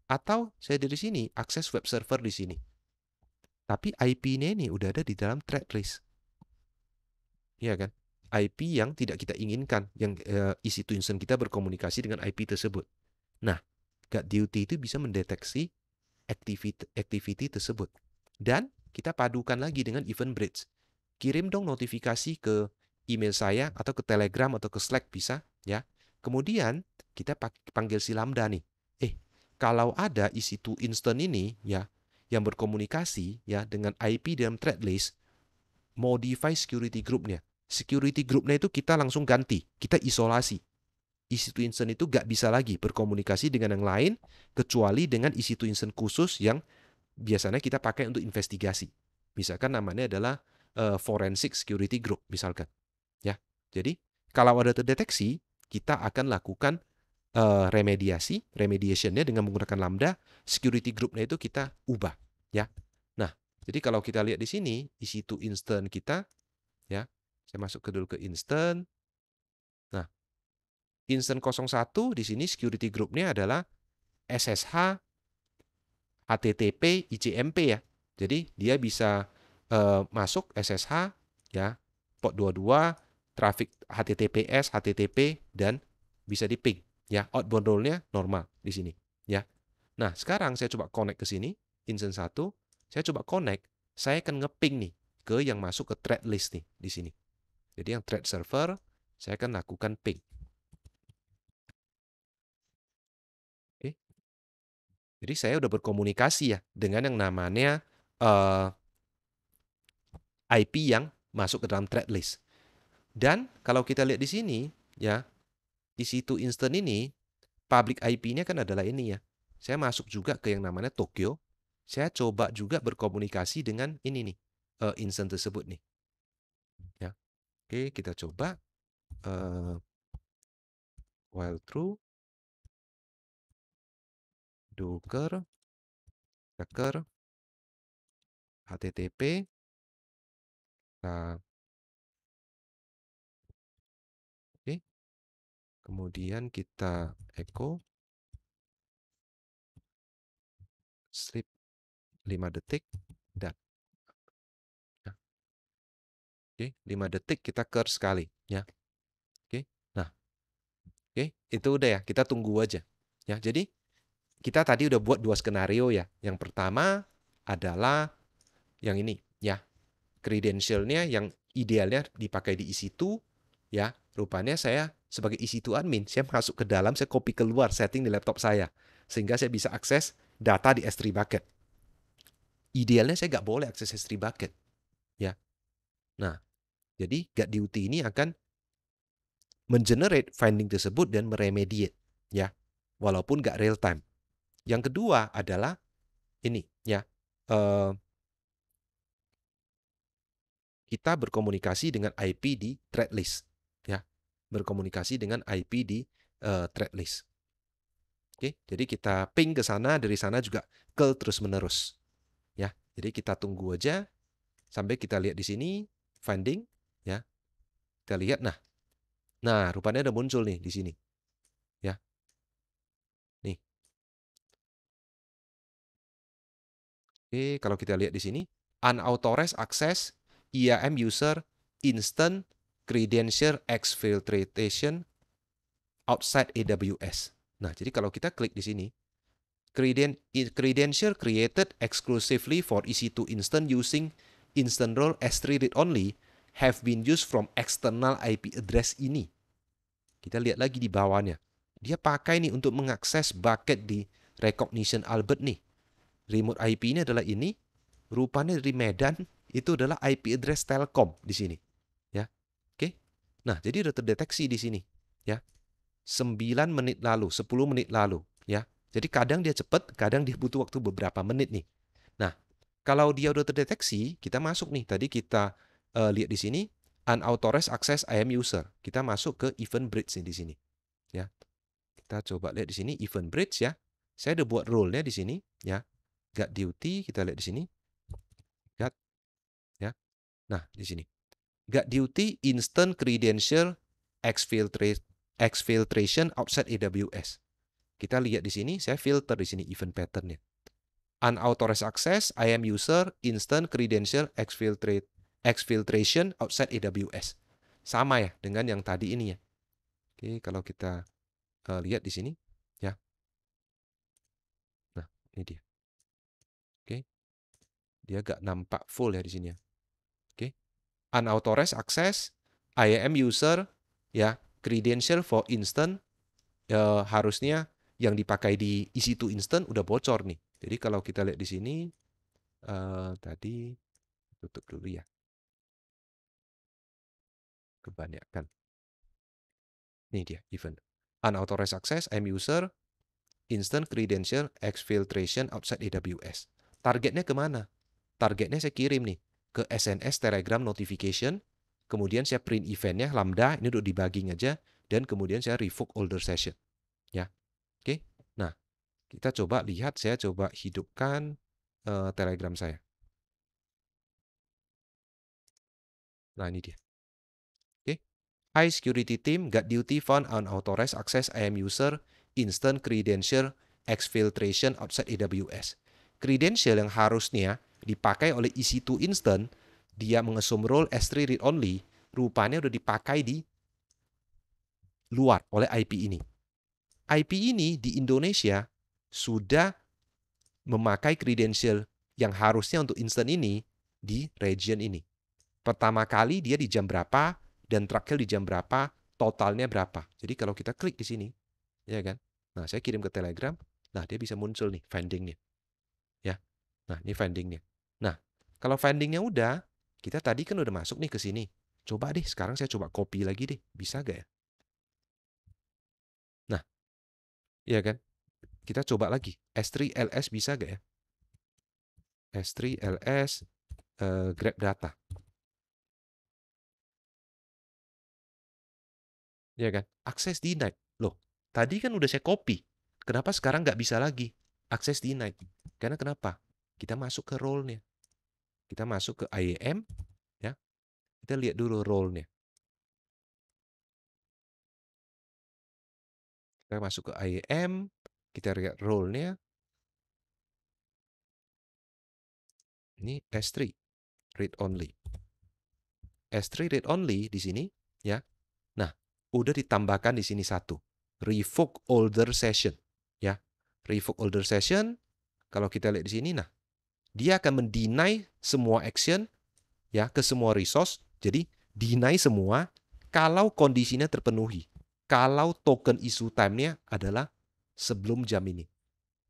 atau saya dari sini akses web server di sini. Tapi IP-nya ini udah ada di dalam thread list. Iya kan? IP yang tidak kita inginkan, yang EC2 instant kita berkomunikasi dengan IP tersebut. Nah, GuardDuty itu bisa mendeteksi activity tersebut. Dan kita padukan lagi dengan event bridge. Kirim dong notifikasi ke email saya atau ke Telegram atau ke Slack bisa ya. Kemudian kita panggil si Lambda nih. Kalau ada EC2 instant ini ya yang berkomunikasi ya dengan IP dalam thread list, modify security group-nya. Security group-nya itu kita langsung ganti, kita isolasi. EC2 instant itu gak bisa lagi berkomunikasi dengan yang lain kecuali dengan EC2 instant khusus yang biasanya kita pakai untuk investigasi. Misalkan namanya adalah forensic security group misalkan. Ya. Jadi kalau ada terdeteksi, kita akan lakukan remediation-nya dengan menggunakan Lambda, security group-nya itu kita ubah ya. Nah, jadi kalau kita lihat di sini EC2 instant kita ya. Saya masuk dulu ke instant. Nah, instant 01 di sini security group-nya adalah SSH HTTP ICMP ya. Jadi dia bisa masuk SSH ya, port 22, traffic HTTPS, HTTP dan bisa di ping ya. Outbound role-nya normal di sini ya. Nah, sekarang saya coba connect ke sini, instance 1, saya coba connect, saya akan ngeping nih ke yang masuk ke thread list nih di sini. Jadi yang thread server saya akan lakukan ping. Oke. Jadi saya udah berkomunikasi ya dengan yang namanya IP yang masuk ke dalam thread list. Dan kalau kita lihat di sini ya, di situ instant ini public IP-nya kan adalah ini ya. Saya masuk juga ke yang namanya Tokyo. Saya coba juga berkomunikasi dengan ini nih, instant tersebut nih. Ya. Oke, kita coba while true docker docker http. Nah, oke. Kemudian kita echo sleep 5 detik dan nah, oke, 5 detik kita curse sekali ya. Oke. Nah, oke, itu udah ya, kita tunggu aja. Ya, jadi kita tadi udah buat 2 skenario ya. Yang pertama adalah yang ini ya. Credential-nya yang idealnya dipakai di EC2 ya. Rupanya saya sebagai EC2 admin, saya masuk ke dalam, saya copy keluar setting di laptop saya sehingga saya bisa akses data di S3 bucket. Idealnya saya nggak boleh akses S3 bucket ya. Nah, jadi GuardDuty ini akan mengenerate finding tersebut dan meremediate ya, walaupun nggak real time. Yang kedua adalah ini ya, kita berkomunikasi dengan IP di thread list ya, berkomunikasi dengan IP di thread list. Oke, jadi kita ping ke sana, dari sana juga call terus menerus ya. Jadi kita tunggu aja sampai kita lihat di sini finding ya. Kita lihat nah rupanya ada muncul nih di sini ya. Nih. Oke, kalau kita lihat di sini, unauthorized access, IAM user, instant credential exfiltration outside AWS. Nah, jadi kalau kita klik di sini, credential created exclusively for EC2 Instant using Instant Role S3 read only have been used from external IP address ini. Kita lihat lagi di bawahnya. Dia pakai nih untuk mengakses bucket di recognition Albert nih. Remote IP ini adalah ini, rupanya dari Medan itu adalah IP address Telkom di sini, ya. Oke. Nah, jadi udah terdeteksi di sini, ya. 9 menit lalu, 10 menit lalu, ya. Jadi kadang dia cepat, kadang dia butuh waktu beberapa menit nih. Nah, kalau dia udah terdeteksi, kita masuk nih. Tadi kita lihat di sini unauthorized access IAM user. Kita masuk ke event bridge nih di sini, ya. Kita coba lihat di sini event bridge ya. Saya udah buat role-nya di sini, ya. Guard duty, kita lihat di sini. Guard, ya. Nah, di sini. Guard duty instant credential exfiltration outside AWS. Kita lihat di sini, saya filter di sini event pattern-nya. Unauthorized access, IAM user, instant credential exfiltration outside AWS. Sama ya dengan yang tadi ini ya. Oke, kalau kita lihat di sini, ya. Nah, ini dia. Oke, dia gak nampak full ya di sini ya. Oke, unauthorized access, IAM user, ya, credential for instant, harusnya yang dipakai di EC2 instant udah bocor nih. Jadi kalau kita lihat di sini, tadi tutup dulu ya. Kebanyakan. Ini dia event. Unauthorized access, IAM user, instant credential exfiltration outside AWS. Targetnya kemana? Targetnya saya kirim nih ke SNS Telegram notification, kemudian saya print eventnya Lambda, ini udah debugging aja, dan kemudian saya revoke older session. Ya, oke. Nah, kita coba lihat, saya coba hidupkan Telegram saya. Nah, ini dia. Oke. Hi security team, got duty found unauthorized access IAM user, instant credential exfiltration outside AWS. Credential yang harusnya dipakai oleh EC2 instant, dia mengesum role S3 read only, rupanya udah dipakai di luar oleh IP ini. IP ini di Indonesia sudah memakai credential yang harusnya untuk instant ini di region ini. Pertama kali dia di jam berapa dan terakhir di jam berapa, totalnya berapa. Jadi kalau kita klik di sini, ya kan? Nah, saya kirim ke Telegram, nah dia bisa muncul nih findingnya, ya. Nah, ini findingnya. Nah, kalau findingnya udah, kita tadi kan udah masuk nih ke sini. Coba deh, sekarang saya coba copy lagi deh. Bisa gak ya? Nah, ya kan? Kita coba lagi. S3LS bisa gak ya? S3LS Grab Data. Ya kan? Akses denied. Loh, tadi kan udah saya copy. Kenapa sekarang nggak bisa lagi? Akses denied. Karena kenapa? Kita masuk ke role-nya. Kita masuk ke IAM, ya. Kita lihat dulu role-nya. Kita masuk ke IAM, kita lihat role-nya. Ini S3, read only. S3 read only di sini, ya. Nah, udah ditambahkan di sini satu. Revoke older session, ya. Revoke older session, kalau kita lihat di sini, nah, dia akan mendeny semua action ya ke semua resource. Jadi deny semua kalau kondisinya terpenuhi. Kalau token issue time-nya adalah sebelum jam ini.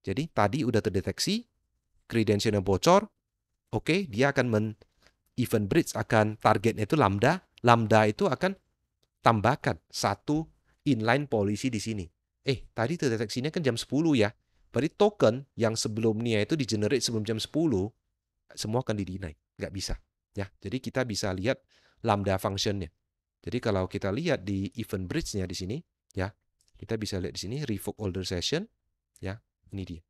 Jadi tadi udah terdeteksi, credential-nya bocor, oke, dia akan event bridge akan targetnya itu lambda, lambda itu akan tambahkan satu inline policy di sini. Tadi terdeteksinya kan jam 10 ya. Berarti token yang sebelumnya itu di-generate sebelum jam 10, semua akan di-deny. Nggak bisa. Ya, jadi kita bisa lihat lambda function-nya. Jadi kalau kita lihat di event bridge-nya di sini, ya, kita bisa lihat di sini revoke older session, ya, ini dia.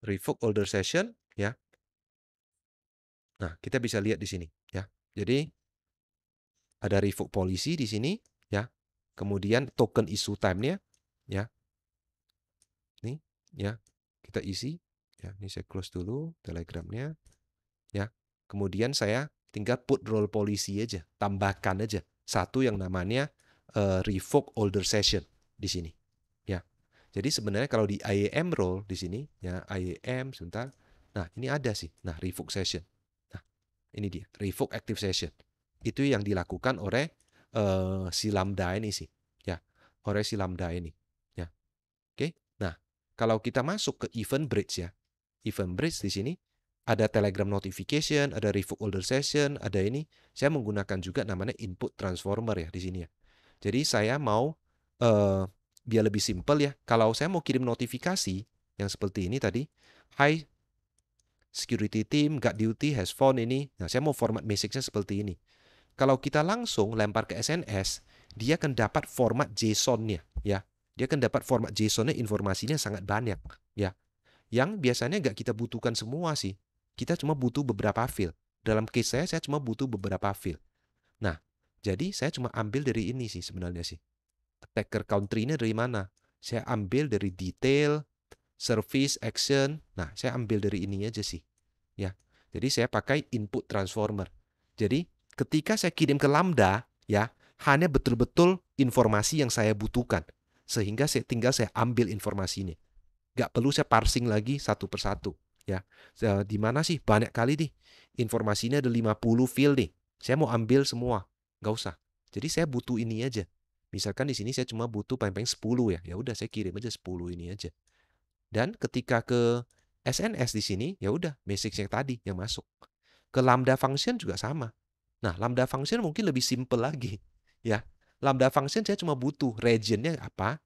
Revoke older session, ya. Nah, kita bisa lihat di sini, ya. Jadi ada revoke policy di sini, ya. Kemudian token issue time-nya, ya. Nih, ya. kita isi. Ya, ini saya close dulu Telegramnya. Ya, kemudian saya tinggal put role policy aja, tambahkan aja satu yang namanya revoke older session di sini. Ya, jadi sebenarnya kalau di IAM role di sini, ya IAM sebentar. Nah, ini ada sih. Nah, revoke session. Nah, ini dia, revoke active session. Itu yang dilakukan oleh si Lambda ini sih. Ya, oleh si Lambda ini. Ya, oke. Nah, kalau kita masuk ke event bridge ya, event bridge di sini ada Telegram notification, ada revoke older session, ada ini. Saya menggunakan juga namanya input transformer ya di sini ya. Jadi saya mau biar lebih simpel ya. Kalau saya mau kirim notifikasi yang seperti ini tadi, hi security team, guard duty has found ini. Nah, saya mau format message-nya seperti ini. Kalau kita langsung lempar ke SNS, dia akan dapat format JSON-nya ya. Dia akan dapat format JSON-nya, informasinya sangat banyak ya. Yang biasanya nggak kita butuhkan semua sih. Kita cuma butuh beberapa field. Dalam case saya cuma butuh beberapa field. Nah, jadi saya cuma ambil dari ini sih sebenarnya sih. Attacker country-nya dari mana? Saya ambil dari detail, service, action. Nah, saya ambil dari ini aja sih. Ya. Jadi saya pakai input transformer. Jadi ketika saya kirim ke Lambda, ya, hanya betul-betul informasi yang saya butuhkan. Sehingga tinggal saya ambil informasinya. Nggak perlu saya parsing lagi satu persatu. Ya, di mana sih banyak kali nih informasinya ada 50 field nih. Saya mau ambil semua, nggak usah. Jadi saya butuh ini aja. Misalkan di sini saya cuma butuh paling-paling 10 ya. Ya udah saya kirim aja 10 ini aja. Dan ketika ke SNS di sini, ya udah message yang tadi yang masuk. Ke Lambda function juga sama. Nah, Lambda function mungkin lebih simple lagi. Ya, Lambda function saya cuma butuh regionnya apa,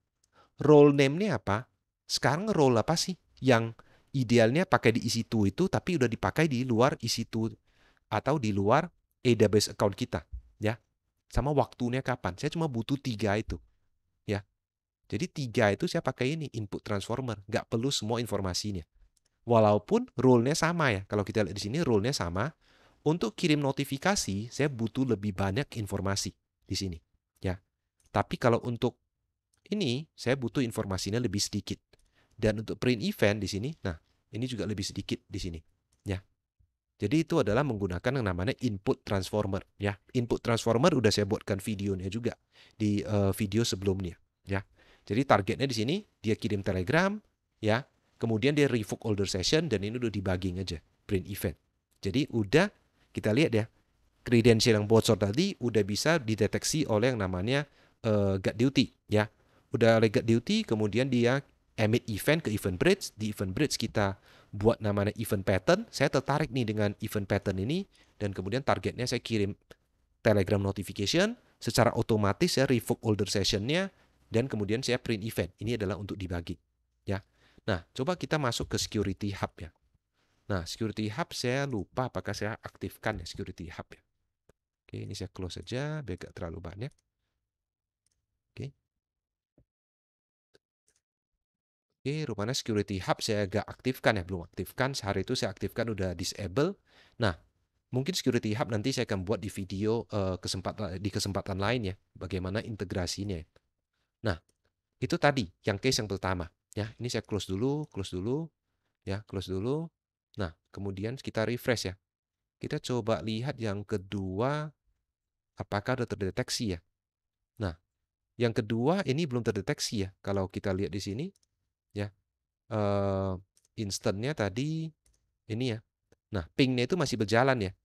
role name-nya apa. Sekarang role apa sih yang idealnya pakai di EC2 itu tapi udah dipakai di luar EC2 atau di luar AWS account kita, ya. Sama waktunya kapan. Saya cuma butuh 3 itu, ya. Jadi 3 itu saya pakai ini input transformer, nggak perlu semua informasinya. Walaupun role-nya sama ya. Kalau kita lihat di sini role-nya sama. Untuk kirim notifikasi, saya butuh lebih banyak informasi di sini, ya. Tapi kalau untuk ini, saya butuh informasinya lebih sedikit. Dan untuk print event di sini, nah, ini juga lebih sedikit di sini, ya. Jadi itu adalah menggunakan yang namanya input transformer, ya. Input transformer udah saya buatkan videonya juga di video sebelumnya, ya. Jadi targetnya di sini dia kirim telegram, ya. Kemudian dia revoke older session dan ini udah debugging aja, print event. Jadi udah kita lihat ya, credential yang bocor tadi udah bisa dideteksi oleh yang namanya guard duty, ya. Udah oleh guard duty, kemudian dia emit event ke event bridge. Di event bridge kita buat namanya event pattern. Saya tertarik nih dengan event pattern ini dan kemudian targetnya saya kirim Telegram notification, secara otomatis saya revoke older session-nya dan kemudian saya print event. Ini adalah untuk dibagi, ya. Nah, coba kita masuk ke security hub ya. Nah, security hub saya lupa apakah saya aktifkan ya security hub ya. Oke, ini saya close saja biar gak terlalu banyak. Oke. Oke, rupanya security hub saya agak aktifkan ya, belum aktifkan. Sehari itu saya aktifkan udah disable. Nah, mungkin security hub nanti saya akan buat di video kesempatan lain ya, bagaimana integrasinya. Nah, itu tadi yang case yang pertama. Ya, ini saya close dulu, ya, close dulu. Nah, kemudian kita refresh ya. Kita coba lihat yang kedua, apakah sudah terdeteksi ya. Nah, yang kedua ini belum terdeteksi ya. Kalau kita lihat di sini, ya, instannya tadi ini ya. Nah, pingnya itu masih berjalan ya.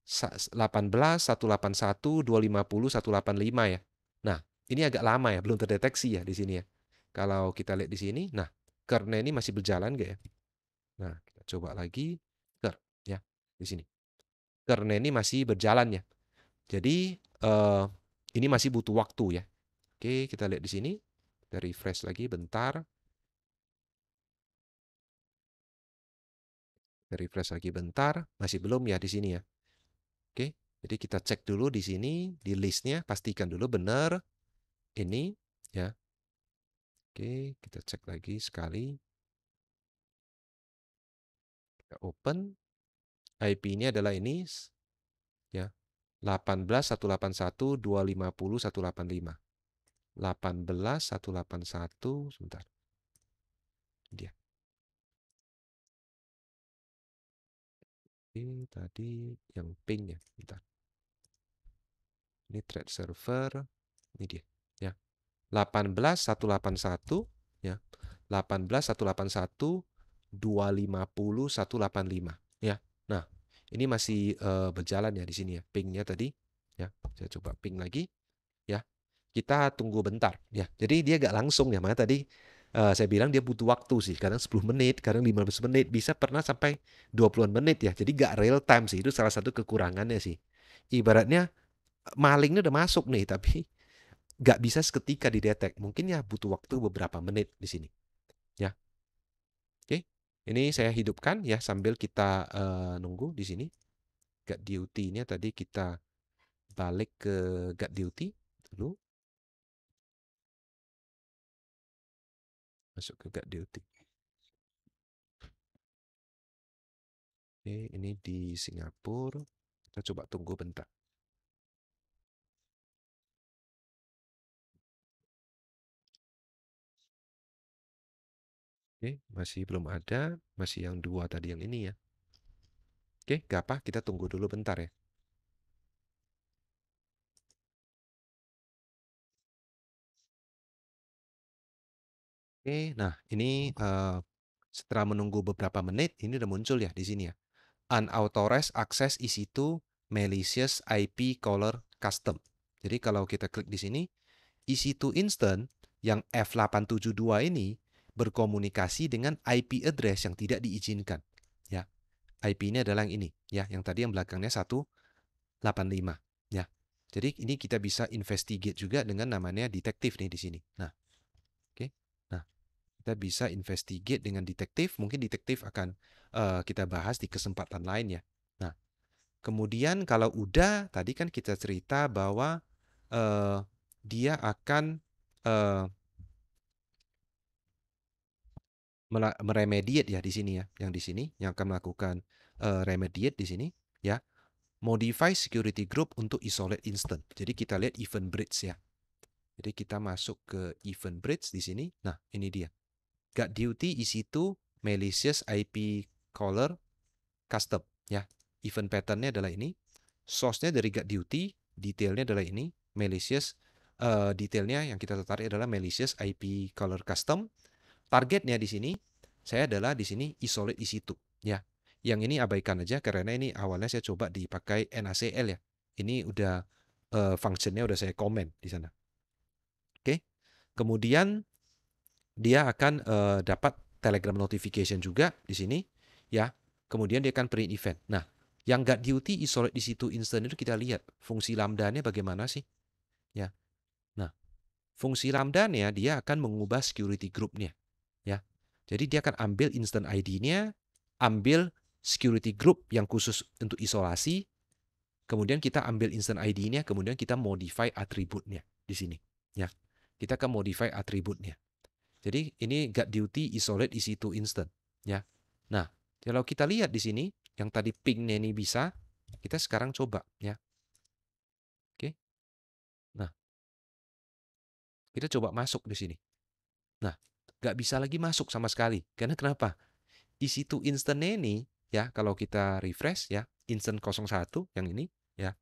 18, 181, 250, 185 ya. Nah, ini agak lama ya, belum terdeteksi ya di sini ya. Kalau kita lihat di sini, nah, kernel ini masih berjalan nggak ya? Nah, kita coba lagi, ya, di sini. Kernel ini masih berjalan ya. Jadi, ini masih butuh waktu ya. Oke, kita lihat di sini. Kita refresh lagi bentar. Kita refresh lagi bentar. Masih belum ya di sini ya. Oke, jadi kita cek dulu di sini, di listnya. Pastikan dulu benar. Ini, ya. Oke, kita cek lagi sekali. Kita open. IP ini adalah ini, ya. 18.181.250.185. 18.181, sebentar. Dia. Oke, tadi yang ping ya, bentar. Ini thread server, ini dia, ya. 18.181, ya. 18.181, 250, 185, ya. Nah, ini masih berjalan ya di sini ya, pingnya tadi, ya. Saya coba ping lagi, ya. Kita tunggu bentar, ya. Jadi dia nggak langsung ya, makanya tadi saya bilang dia butuh waktu sih, kadang 10 menit, kadang 15 menit, bisa pernah sampai 20-an menit ya. Jadi nggak real time sih, itu salah satu kekurangannya sih. Ibaratnya malingnya udah masuk nih, tapi nggak bisa seketika didetek. Mungkin ya butuh waktu beberapa menit di sini. Ya, oke. Ini saya hidupkan ya sambil kita nunggu di sini. Guard duty-nya tadi kita balik ke guard duty dulu. Masuk ke guard duty. Oke, ini di Singapura. Kita coba tunggu bentar. Oke, masih belum ada. Masih yang dua tadi yang ini ya. Oke, gak apa, kita tunggu dulu bentar ya. Oke, nah ini setelah menunggu beberapa menit, ini udah muncul ya di sini ya. Unauthorized access EC2 malicious IP caller custom. Jadi kalau kita klik di sini, EC2 instant yang F872 ini berkomunikasi dengan IP address yang tidak diizinkan. Ya, IP ini adalah yang ini, ya, yang tadi yang belakangnya 185. Ya, jadi ini kita bisa investigate juga dengan namanya detektif nih di sini. Nah, oke. Nah, kita bisa investigate dengan detektif. Mungkin detektif akan kita bahas di kesempatan lain ya. Nah, kemudian kalau udah, tadi kan kita cerita bahwa dia akan meremediate ya di sini ya, yang di sini yang akan melakukan remediate di sini ya, modify security group untuk isolate instant. Jadi kita lihat event bridge ya. Jadi kita masuk ke event bridge di sini. Nah, ini dia. Guard duty EC2 malicious IP caller custom ya. Event patternnya adalah ini. Source-nya dari guard duty, detailnya adalah ini, malicious. Detailnya yang kita tertarik adalah malicious IP caller custom. Targetnya di sini saya adalah di sini isolate EC2 ya. Yang ini abaikan aja karena ini awalnya saya coba dipakai NaCl ya. Ini udah functionnya udah saya komen di sana. Oke. Kemudian dia akan dapat Telegram notification juga di sini ya. Kemudian dia akan print event. Nah, yang guard duty isolate di situ instant itu kita lihat fungsi lambda-nya bagaimana sih ya. Nah, fungsi lambda-nya dia akan mengubah security group-nya ya. Jadi dia akan ambil instant ID-nya, ambil security group yang khusus untuk isolasi, kemudian kita ambil instant ID-nya, kemudian kita modify atributnya di sini ya. Kita akan modify atributnya. Jadi ini guard duty isolate EC2 instant ya. Nah, kalau kita lihat di sini yang tadi pingnya ini bisa, kita sekarang coba ya. Oke. Nah, kita coba masuk di sini. Nah, nggak bisa lagi masuk sama sekali. Karena kenapa? EC2 instant ini ya, kalau kita refresh ya, instant 01 yang ini ya,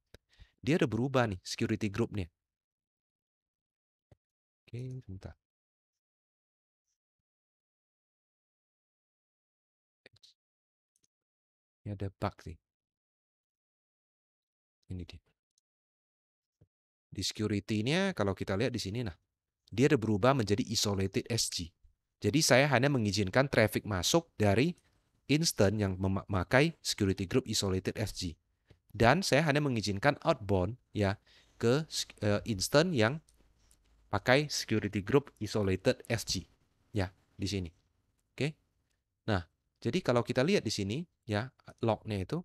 dia udah berubah nih security group-nya. Oke, bentar. Ini ada bug sih. Ini dia. Di security-nya kalau kita lihat di sini, nah, dia udah berubah menjadi isolated SG. Jadi saya hanya mengizinkan traffic masuk dari instant yang memakai security group isolated SG. Dan saya hanya mengizinkan outbound ya ke instant yang pakai security group isolated SG. Ya, di sini. Oke. Nah, jadi kalau kita lihat di sini ya, lognya itu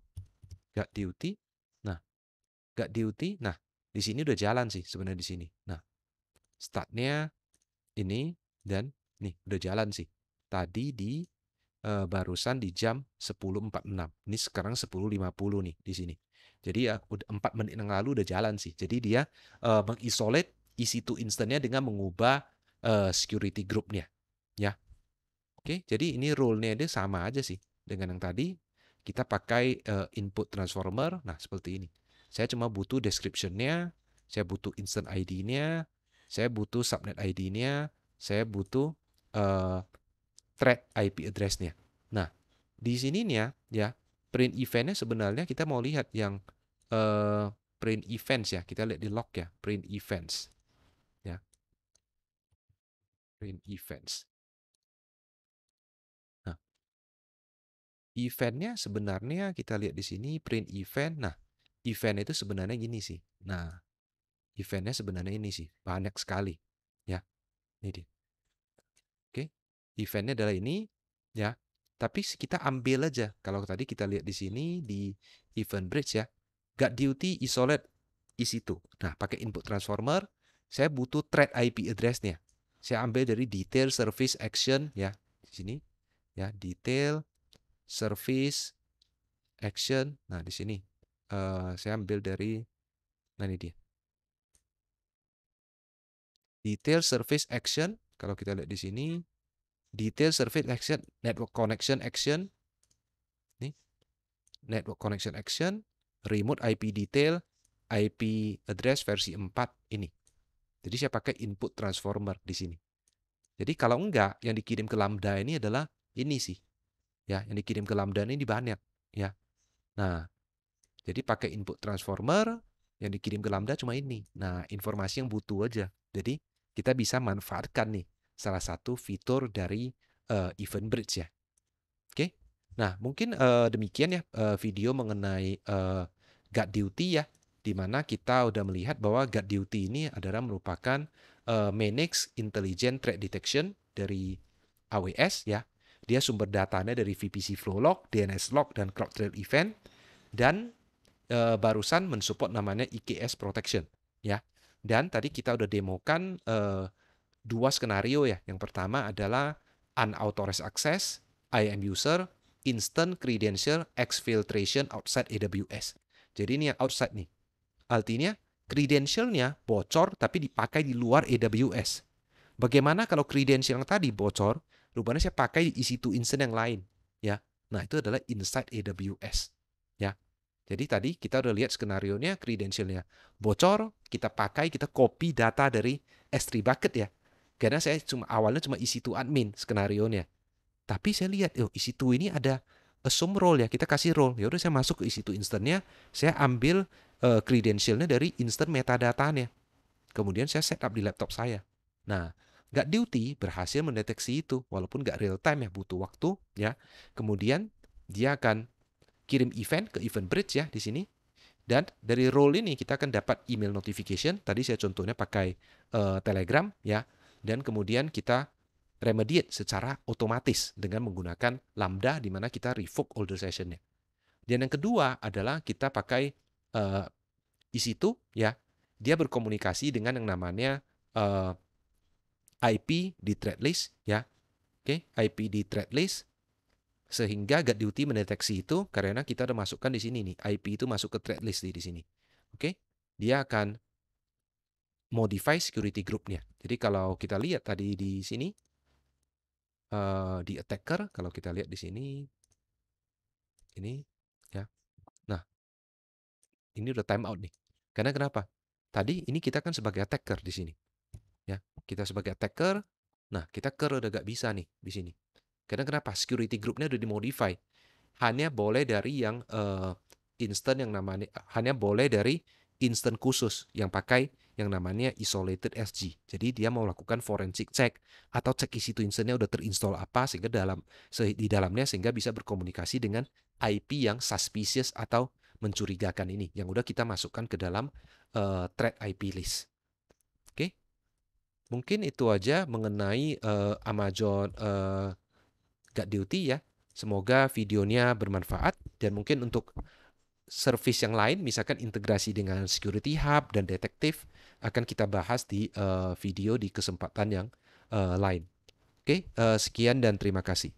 guard duty. Nah, guard duty. Nah, di sini udah jalan sih sebenarnya di sini. Nah, startnya ini dan nih udah jalan sih. Tadi di barusan di jam 10.46. Ini sekarang 10.50 nih di sini. Jadi ya udah 4 menit yang lalu udah jalan sih. Jadi dia mengisolate EC2 instantnya dengan mengubah security group-nya. Ya. Oke, jadi ini rule-nya dia sama aja sih dengan yang tadi. kita pakai input transformer. Nah, seperti ini. Saya cuma butuh description-nya, saya butuh instant ID-nya, saya butuh subnet ID-nya, saya butuh thread IP address-nya. Nah, di sininya ya, print event-nya sebenarnya kita mau lihat yang print events ya. Kita lihat di log ya, print events. Ya, print events. Nah, event-nya sebenarnya kita lihat di sini print event. Nah, event itu sebenarnya gini sih. Nah, event-nya sebenarnya ini sih, banyak sekali. Ya, ini dia. Oke, event-nya adalah ini, ya. Tapi kita ambil aja. Kalau tadi kita lihat di sini di event bridge ya, got duty isolate EC2. Nah, pakai input transformer, saya butuh thread IP address-nya. Saya ambil dari detail service action ya, di sini ya, detail service action. Nah, di sini saya ambil dari, nah ini dia. Detail service action, kalau kita lihat di sini, detail service action, network connection action, nih, network connection action, remote IP detail, IP address versi 4 ini. Jadi saya pakai input transformer di sini. Jadi kalau enggak, yang dikirim ke Lambda ini adalah ini sih. Ya, yang dikirim ke Lambda ini banyak, ya. Nah, jadi pakai input transformer, yang dikirim ke Lambda cuma ini. Nah, informasi yang butuh aja. Jadi kita bisa manfaatkan nih salah satu fitur dari event bridge ya. Oke. Nah, mungkin demikian ya video mengenai guard duty ya, di mana kita udah melihat bahwa guard duty ini adalah merupakan managed intelligent threat detection dari AWS ya. Dia sumber datanya dari VPC Flow Log, DNS Log, dan CloudTrail Event, dan barusan mensupport namanya IKS Protection ya. Dan tadi kita udah demokan dua skenario ya. Yang pertama adalah unauthorized access, IAM user, instant credential exfiltration outside AWS. Jadi ini yang outside nih. Artinya credentialnya bocor tapi dipakai di luar AWS. Bagaimana kalau credential yang tadi bocor, rupanya saya pakai di EC2 instance yang lain, ya. Nah, itu adalah inside AWS, ya. Jadi tadi kita udah lihat skenario-nya, credential-nya bocor, kita pakai, kita copy data dari S3 bucket ya. Karena saya awalnya cuma EC2 admin skenario-nya. Tapi saya lihat, EC2 ini ada assume role ya, kita kasih role. Ya udah saya masuk ke EC2 instance-nya, saya ambil credential-nya dari instant metadata-nya. Kemudian saya setup di laptop saya. Nah, Guard Duty berhasil mendeteksi itu, walaupun nggak real time ya, butuh waktu ya. Kemudian dia akan kirim event ke event bridge ya di sini. Dan dari role ini kita akan dapat email notification. Tadi saya contohnya pakai Telegram ya. Dan kemudian kita remediate secara otomatis dengan menggunakan Lambda di mana kita revoke older session-nya. Dan yang kedua adalah kita pakai EC2 ya. Dia berkomunikasi dengan yang namanya IP di thread list ya. Oke, IP di thread list sehingga Guard Duty mendeteksi itu karena kita udah masukkan di sini nih. IP itu masuk ke thread list di sini. Oke. Dia akan modify security group-nya. Jadi kalau kita lihat tadi di sini di attacker, kalau kita lihat di sini ini ya. Nah, ini udah time out nih. Karena kenapa? Tadi ini kita kan sebagai attacker di sini. Ya, kita sebagai attacker. Nah, kita udah gak bisa nih di sini. Karena kenapa? Security group-nya udah dimodify. Hanya boleh dari yang instant yang namanya hanya boleh dari instant khusus yang pakai yang namanya isolated SG. Jadi dia mau lakukan forensic check atau cek isi itu instantnya udah terinstall apa sehingga di dalamnya sehingga bisa berkomunikasi dengan IP yang suspicious atau mencurigakan ini yang udah kita masukkan ke dalam threat IP list. Oke. Mungkin itu aja mengenai Amazon Guard Duty ya. Semoga videonya bermanfaat dan mungkin untuk service yang lain, misalkan integrasi dengan Security Hub dan Detektif, akan kita bahas di video di kesempatan yang lain. Oke, sekian dan terima kasih.